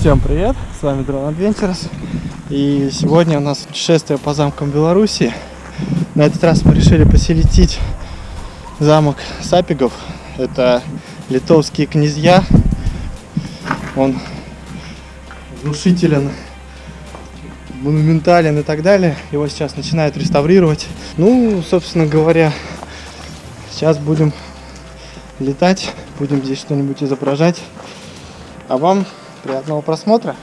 Всем привет, с вами Drone Adventures. И сегодня у нас путешествие по замкам Беларуси. На этот раз мы решили посетить замок Сапигов. Это литовские князья. Он внушителен, монументален и так далее. Его сейчас начинают реставрировать. Ну, собственно говоря, сейчас будем летать, будем здесь что-нибудь изображать. А вам приятного просмотра!